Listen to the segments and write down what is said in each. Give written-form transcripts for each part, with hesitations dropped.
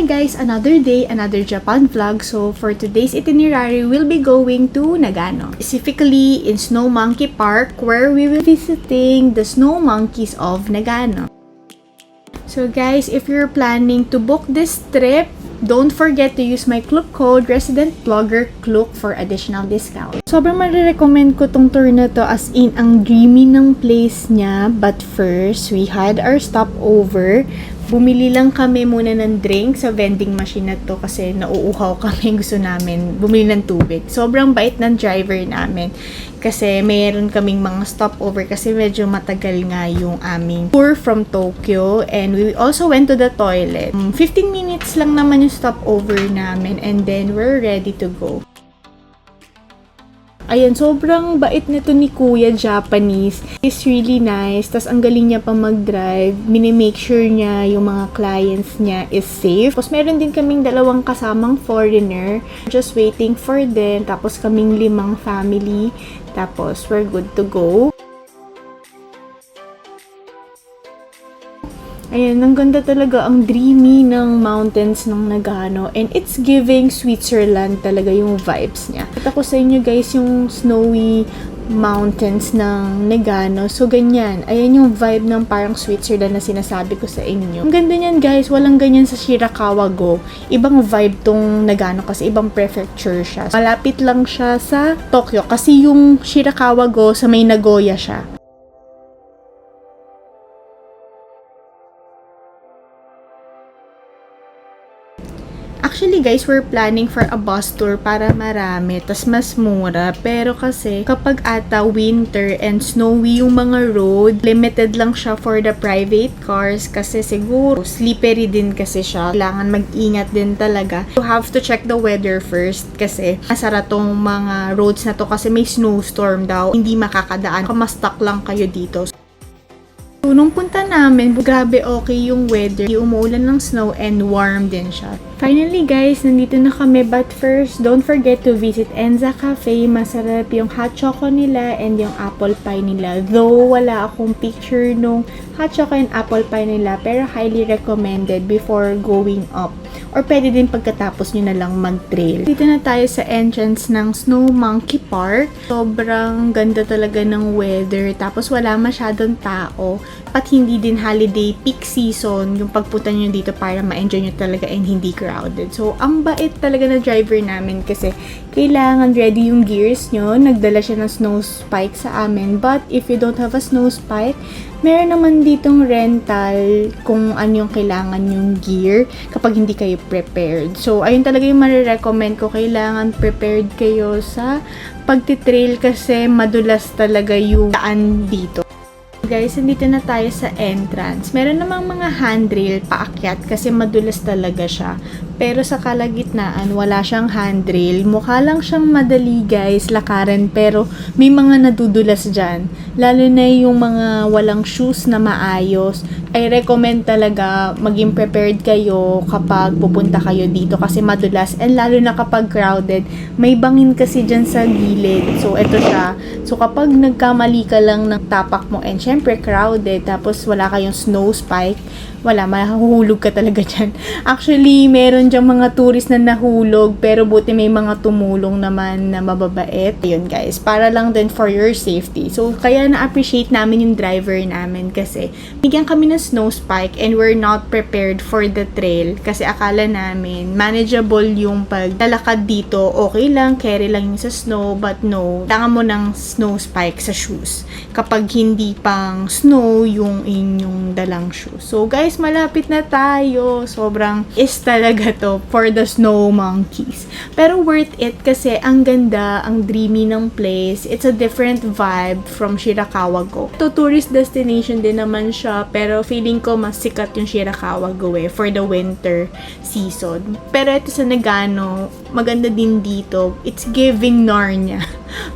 guys, another day, another Japan vlog. So for today's itinerary, we'll be going to Nagano. Specifically in Snow Monkey Park, where we will be visiting the snow monkeys of Nagano. So guys, if you're planning to book this trip, don't forget to use my Klook code ResidentVloggerKlook for additional discount. Sobrang marirecommend ko tong tour na to, as in ang dreamy ng place niya. But first, we had our stopover. Bumili lang kami muna ng drink sa vending machine na to kasi nauuhaw kami, gusto namin bumili ng tubig. Sobrang bait ng driver namin kasi mayroon kaming mga stopover kasi medyo matagal nga yung aming tour from Tokyo, and we also went to the toilet. 15 minutes lang naman yung stopover namin, and then we're ready to go. Ayan, sobrang bait nito ni Kuya, Japanese. He's really nice. Tas ang galing niya pa mag-drive. Mini-make sure niya yung mga clients niya is safe. Tapos meron din kaming dalawang kasamang foreigner. Just waiting for them. Tapos kaming 5 family. Tapos we're good to go. Ayan, ang ganda talaga, ang dreamy ng mountains ng Nagano, and it's giving Switzerland talaga yung vibes niya. Kita ko sa inyo guys yung snowy mountains ng Nagano. So ganyan, ayan yung vibe ng parang Switzerland na sinasabi ko sa inyo. Ang ganda niyan guys, walang ganyan sa Shirakawa-go. Ibang vibe tong Nagano kasi ibang prefecture siya. Malapit lang siya sa Tokyo kasi yung Shirakawa-go sa may Nagoya siya. Actually guys, we're planning for a bus tour para marami, tas mas mura. Pero kasi kapag ata winter and snowy yung mga road, limited lang siya for the private cars kasi siguro slippery din kasi siya. Kailangan mag-ingat din talaga. You have to check the weather first kasi masara tong mga roads na to kasi may snowstorm daw. Hindi makakadaan. Kamastuck lang kayo dito. So, nung punta namin, grabe okay yung weather. Umuulan ng snow and warm din siya. Finally guys, nandito na kami, but first, don't forget to visit Enza Cafe. Masarap yung hot choco nila and yung apple pie nila. Though, wala akong picture nung hot choco and apple pie nila, pero highly recommended before going up. Or pwede din pagkatapos nyo na lang mag-trail. Dito na tayo sa entrance ng Snow Monkey Park. Sobrang ganda talaga ng weather. Tapos wala masyadong tao. At hindi din holiday peak season yung pagpunta nyo dito para ma-enjoy nyo talaga and hindi crowded. So, ang bait talaga na driver namin kasi kailangan ready yung gears nyo. Nagdala siya ng snow spike sa amin. But if you don't have a snow spike, meron naman ditong rental kung ano yung kailangan yung gear kapag hindi kayo prepared. So, ayun talaga yung marirecommend ko. Kailangan prepared kayo sa pagtitrail kasi madulas talaga yung daan dito. Guys, nandito na tayo sa entrance. Meron namang mga handrail paakyat kasi madulas talaga siya. Pero sa kalagitnaan, wala siyang handrail. Mukha lang siyang madali guys, lakaran, pero may mga nadudulas dyan. Lalo na yung mga walang shoes na maayos. I recommend talaga maging prepared kayo kapag pupunta kayo dito kasi madulas. And lalo na kapag crowded, may bangin kasi dyan sa gilid. So, eto siya. So, kapag nagkamali ka lang ng tapak mo and syempre crowded, tapos wala kayong snow spike, wala, mahuhulog ka talaga dyan. Actually, meron dyang mga tourist na nahulog, pero buti may mga tumulong naman na mababait. Ayun guys, para lang din for your safety. So, kaya na-appreciate namin yung driver namin kasi bigyan kami ng snow spike and we're not prepared for the trail kasi akala namin manageable yung paglalakad dito. Okay lang, carry lang yung sa snow, but no, kailangan mo ng snow spike sa shoes kapag hindi pang snow yung inyong dalang shoes. So, guys, malapit na tayo. Sobrang is talaga to for the snow monkeys. Pero worth it kasi ang ganda, ang dreamy ng place. It's a different vibe from Shirakawa-go. To tourist destination din naman siya, pero feeling ko mas sikat yung Shirakawa-go for the winter season. Pero ito sa Nagano, maganda din dito. It's giving Narnia.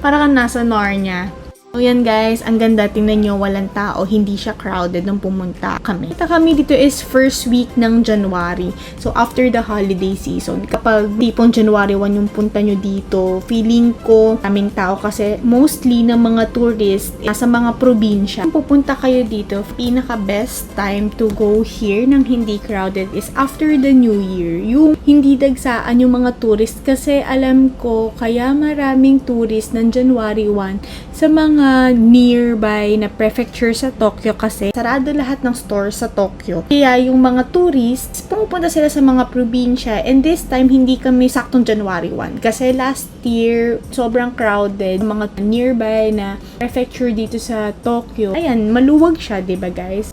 Para kang nasa Narnia. So yan guys, ang ganda, tingnan nyo, walang tao, hindi siya crowded nung pumunta kami. Kita kami dito is first week ng January. So after the holiday season, kapag tipong January 1 yung punta nyo dito, feeling ko kaming tao kasi mostly ng mga tourists sa mga probinsya. Kung pupunta kayo dito, pinaka best time to go here nang hindi crowded is after the New Year. Yung hindi dagsaan yung mga tourist kasi alam ko kaya maraming tourist ng January 1 sa mga nearby na prefecture sa Tokyo kasi sarado lahat ng stores sa Tokyo. Kaya yung mga tourists, pumupunta sila sa mga probinsya, and this time hindi kami saktong January 1 kasi last year sobrang crowded mga nearby na prefecture dito sa Tokyo. Ayan, maluwag siya, 'di ba guys?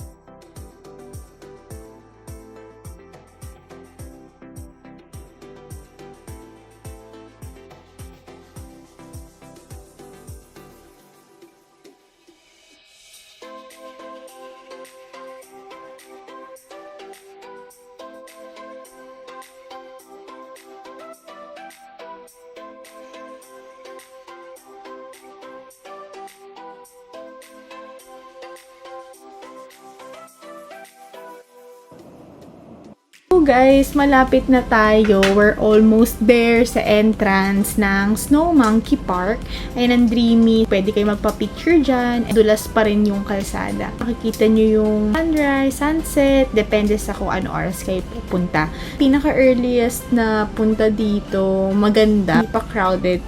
So guys, malapit na tayo. We're almost there sa entrance ng Snow Monkey Park. Ayan ang dreamy. Pwede kayo magpa-picture dyan. Dulas pa rin yung kalsada. Makikita nyo yung sunrise, sunset. Depende sa kung ano oras kayo pupunta. Pinaka-earliest na punta dito, maganda. Hindi pa crowded.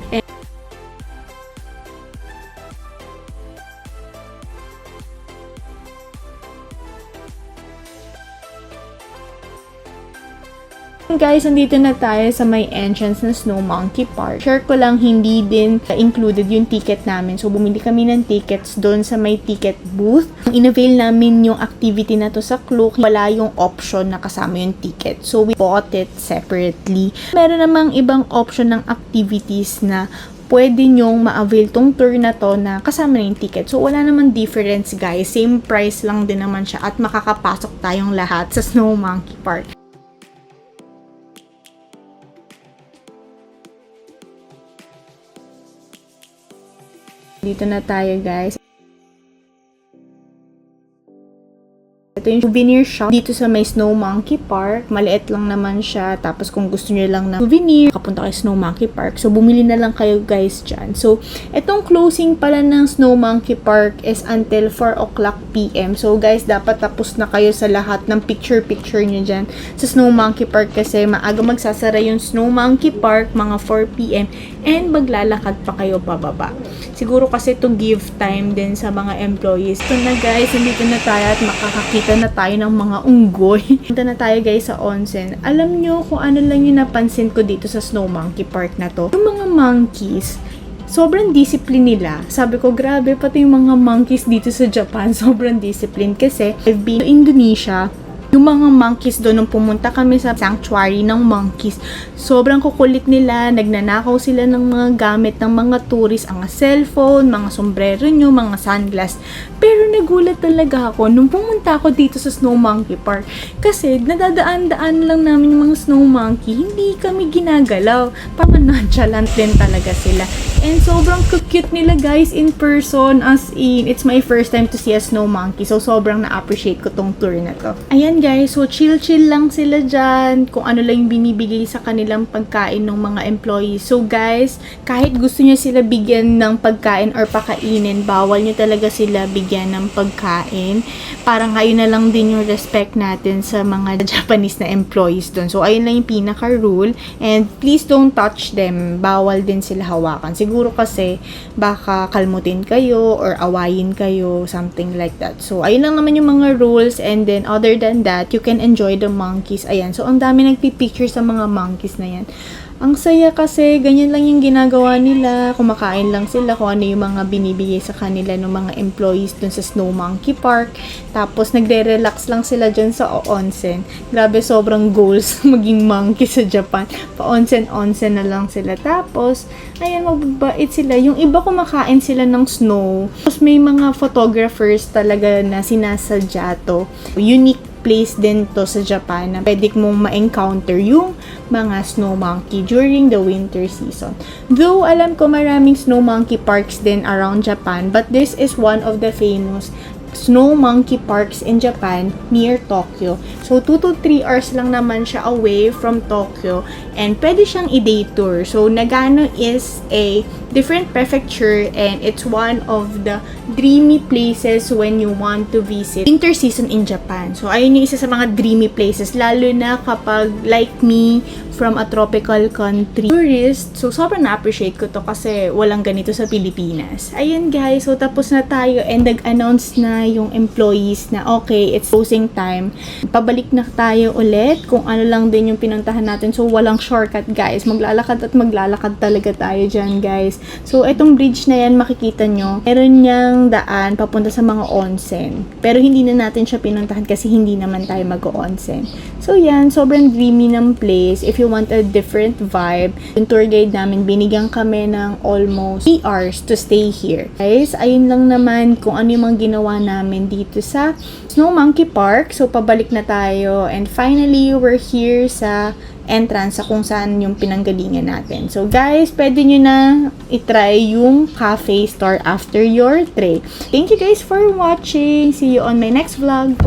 Guys, andito na tayo sa may entrance ng Snow Monkey Park. Share ko lang, hindi din included yung ticket namin. So, bumili kami ng tickets doon sa may ticket booth. In-avail namin yung activity na to sa Klook. Wala yung option na kasama yung ticket. So, we bought it separately. Meron namang ibang option ng activities na pwede nyong ma-avail tong tour na to na kasama na yung ticket. So, wala naman difference, guys. Same price lang din naman siya at makakapasok tayong lahat sa Snow Monkey Park. Dito na tayo guys. Ito yung souvenir shop dito sa may Snow Monkey Park. Maliit lang naman siya. Tapos kung gusto niyo lang ng souvenir, kapunta kayo Snow Monkey Park. So, bumili na lang kayo guys dyan. So, itong closing pala ng Snow Monkey Park is until 4 o'clock p.m. So, guys, dapat tapos na kayo sa lahat ng picture-picture nyo dyan sa Snow Monkey Park kasi maaga magsasara yung Snow Monkey Park mga 4 p.m. and maglalakad pa kayo pababa. Siguro kasi to give time din sa mga employees. Ito na guys, nandito na tayo at makakakita na tayo ng mga unggoy. Punta na tayo guys sa onsen. Alam nyo kung ano lang yung napansin ko dito sa Snow Monkey Park na to? Yung mga monkeys, sobrang discipline nila. Sabi ko, grabe, pati yung mga monkeys dito sa Japan, sobrang discipline. Kasi, I've been to Indonesia, yung mga monkeys doon, nung pumunta kami sa sanctuary ng monkeys, sobrang kukulit nila, nagnanakaw sila ng mga gamit ng mga tourist, mga cellphone, mga sombrero nyo, mga sunglass. Pero nagulat talaga ako nung pumunta ako dito sa Snow Monkey Park. Kasi nadadaan-daan lang namin yung mga snow monkey, hindi kami ginagalaw. Parang nonchalant din talaga sila. And sobrang cute nila guys in person, as in, it's my first time to see a snow monkey. So sobrang na-appreciate ko tong tour na to. Ayan guys, so chill-chill lang sila dyan, kung ano lang yung binibigay sa kanilang pagkain ng mga employees. So guys, kahit gusto nyo sila bigyan ng pagkain or pakainin, bawal nyo talaga sila bigyan ng pagkain. Parang ayun na lang din yung respect natin sa mga Japanese na employees doon. So ayun lang yung pinaka-rule. And please don't touch them. Bawal din sila hawakan. Siguro kasi baka kalmutin kayo or awayin kayo, something like that. So ayun lang naman yung mga rules, and then other than that, you can enjoy the monkeys. Ayan. So, ang dami nagpipicture sa mga monkeys na yan. Ang saya kasi, ganyan lang yung ginagawa nila. Kumakain lang sila kung ano yung mga binibigay sa kanila ng mga employees dun sa Snow Monkey Park. Tapos, nagre-relax lang sila dyan sa onsen. Grabe, sobrang goals maging monkey sa Japan. Pa-onsen-onsen na lang sila. Tapos, ayan, magbabait sila. Yung iba kumakain sila ng snow. Tapos, may mga photographers talaga na sinasadya to. Unique place din to sa Japan na pwede mong ma-encounter yung mga snow monkey during the winter season. Though, alam ko maraming snow monkey parks din around Japan, but this is one of the famous snow monkey parks in Japan near Tokyo. So, 2 to 3 hours lang naman siya away from Tokyo and pwede siyang i-day tour. So, Nagano is a different prefecture and it's one of the dreamy places when you want to visit winter season in Japan. So, ayun yung isa sa mga dreamy places, lalo na kapag like me, from a tropical country tourist. So, sobrang na-appreciate ko to kasi walang ganito sa Pilipinas. Ayun guys, so tapos na tayo and nag-announce na yung employees na okay, it's closing time. Pabalik na tayo ulit kung ano lang din yung pinuntahan natin. So, walang shortcut guys. Maglalakad at maglalakad talaga tayo dyan guys. So, itong bridge na yan makikita nyo, meron niyang daan papunta sa mga onsen. Pero hindi na natin siya pinuntahan kasi hindi naman tayo mag-onsen. So, yan, sobrang dreamy ng place. If you want a different vibe, yung tour guide namin, binigyan kami ng almost 3 hours to stay here. Guys, ayun lang naman kung ano yung mga ginawa namin dito sa Snow Monkey Park. So, pabalik na tayo. And finally, we're here sa entrance sa kung saan yung pinanggalingan natin. So, guys, pwede nyo na itry yung cafe store after your trip. Thank you guys for watching. See you on my next vlog.